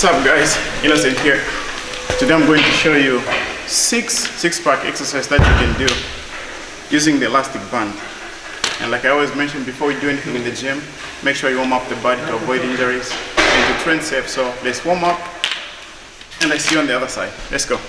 What's up guys, Innocent here. Today I'm going to show you six-pack exercise that you can do using the elastic band. And like I always mention, before you do anything in the gym, make sure you warm up the body to avoid injuries and to train safe. So let's warm up and I see you on the other side. Let's go.